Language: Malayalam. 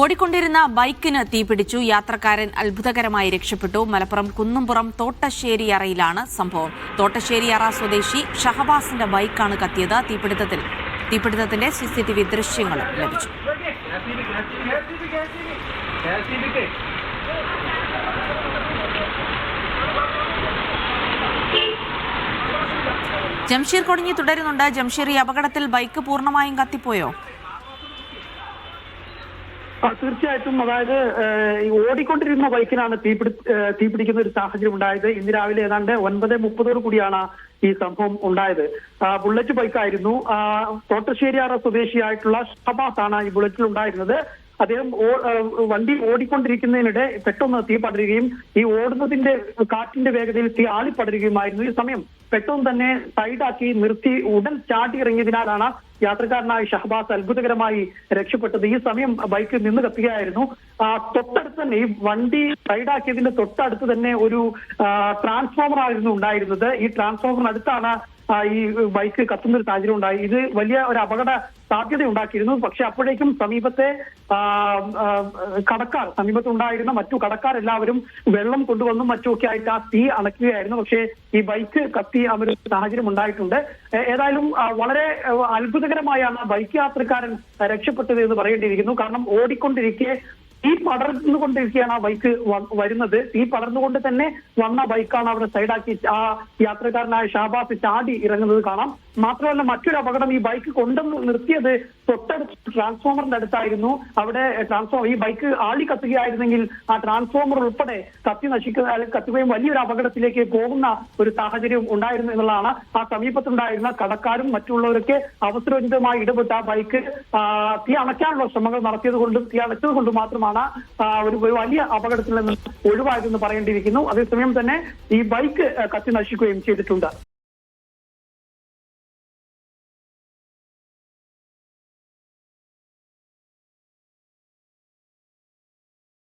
ഓടിക്കൊണ്ടിരുന്ന ബൈക്കിന് തീപിടിച്ചു. യാത്രക്കാരൻ അത്ഭുതകരമായി രക്ഷപ്പെട്ടു. മലപ്പുറം കുന്നുംപുറം തോട്ടശ്ശേരിയറയിലാണ് സംഭവം. തോട്ടശ്ശേരിയറ സ്വദേശി ഷഹബാസിന്റെ ബൈക്കാണ് കത്തിയത്. തീപിടുത്തത്തിന്റെ CCTV ദൃശ്യങ്ങളും ലഭിച്ചു. ജംഷീർ കൊടിഞ്ഞി തുടരുന്നുണ്ട്. ജംഷീർ, ഈ അപകടത്തിൽ ബൈക്ക് പൂർണ്ണമായും കത്തിപ്പോയോ? തീർച്ചയായിട്ടും. അതായത് ഓടിക്കൊണ്ടിരുന്ന ബൈക്കിനാണ് തീപിടിക്കുന്ന ഒരു സാഹചര്യം ഉണ്ടായത്. ഇന്ന് രാവിലെ ഏതാണ്ട് 9:30 കൂടിയാണ് ഈ സംഭവം ഉണ്ടായത്. ബുള്ളറ്റ് ബൈക്കായിരുന്നു. തോട്ടശ്ശേരിയാറ സ്വദേശിയായിട്ടുള്ള ഷഹബാസ് ആണ് ഈ ബുള്ളറ്റിൽ ഉണ്ടായിരുന്നത്. അദ്ദേഹം വണ്ടി ഓടിക്കൊണ്ടിരിക്കുന്നതിനിടെ പെട്ടെന്ന് തീ പടരുകയും ഈ ഓടുന്നതിന്റെ കാറ്റിന്റെ വേഗതയിൽ തീ ആളിപ്പടരുകയുമായിരുന്നു. ഈ സമയം പെട്ടെന്ന് തന്നെ സൈഡാക്കി നിർത്തി ഉടൻ ചാടി ഇറങ്ങിയതിനാലാണ് യാത്രക്കാരനായ ഷഹബാസ് അത്ഭുതകരമായി രക്ഷപ്പെട്ടത്. ഈ സമയം ബൈക്ക് നിന്ന് കത്തുകയായിരുന്നു. തൊട്ടടുത്ത് തന്നെ ഈ വണ്ടി സൈഡാക്കിയതിന്റെ തൊട്ടടുത്ത് തന്നെ ഒരു ട്രാൻസ്ഫോമർ ആയിരുന്നു ഉണ്ടായിരുന്നത്. ഈ ട്രാൻസ്ഫോമറിനടുത്താണ് ഈ ബൈക്ക് കത്തുന്ന ഒരു സാഹചര്യം ഉണ്ടായി. ഇത് വലിയ ഒരു അപകട സാധ്യത ഉണ്ടാക്കിയിരുന്നു. പക്ഷെ അപ്പോഴേക്കും സമീപത്തെ സമീപത്തുണ്ടായിരുന്ന മറ്റു കടക്കാരെല്ലാവരും വെള്ളം കൊണ്ടുവന്നും മറ്റുമൊക്കെ ആയിട്ട് ആ തീ അണയ്ക്കുകയായിരുന്നു. പക്ഷേ ഈ ബൈക്ക് കത്തി ആ ഒരു സാഹചര്യം ഉണ്ടായിട്ടുണ്ട്. ഏതായാലും വളരെ അത്ഭുതകരമായാണ് ബൈക്ക് യാത്രക്കാരൻ രക്ഷപ്പെട്ടത് എന്ന് പറയേണ്ടിയിരിക്കുന്നു. കാരണം ഓടിക്കൊണ്ടിരിക്കെ തീ പടർന്നുകൊണ്ടിരിക്കുകയാണ് ആ ബൈക്ക് വരുന്നത്. തീ പടർന്നുകൊണ്ട് തന്നെ വന്ന ബൈക്കാണ് അവിടെ സൈഡാക്കി ആ യാത്രക്കാരനായ ഷഹബാസ് ചാടി ഇറങ്ങുന്നത് കാണാം. മാത്രമല്ല മറ്റൊരു അപകടം, ഈ ബൈക്ക് കൊണ്ടുവന്ന് നിർത്തിയത് തൊട്ടടുത്ത് ട്രാൻസ്ഫോമറിന്റെ അടുത്തായിരുന്നു. അവിടെ ഈ ബൈക്ക് ആളി കത്തുകയായിരുന്നെങ്കിൽ ആ ട്രാൻസ്ഫോമർ ഉൾപ്പെടെ കത്തുകയും വലിയൊരു അപകടത്തിലേക്ക് പോകുന്ന ഒരു സാഹചര്യം ഉണ്ടായിരുന്നു എന്നുള്ളതാണ്. ആ സമീപത്തുണ്ടായിരുന്ന കടക്കാരും മറ്റുള്ളവരൊക്കെ അവസരോചിതമായി ഇടപെട്ട് ആ ബൈക്ക് തീ അണയ്ക്കാനുള്ള ശ്രമങ്ങൾ നടത്തിയത് കൊണ്ടും തീ അണച്ചത് കൊണ്ടും മാത്രമാണ് ഒരു വലിയ അപകടത്തിൽ നിന്ന് ഒഴിവായതെന്ന് പറയേണ്ടിയിരിക്കുന്നു. അതേസമയം തന്നെ ഈ ബൈക്ക് കത്തി നശിക്കുകയും ചെയ്തിട്ടുണ്ട്.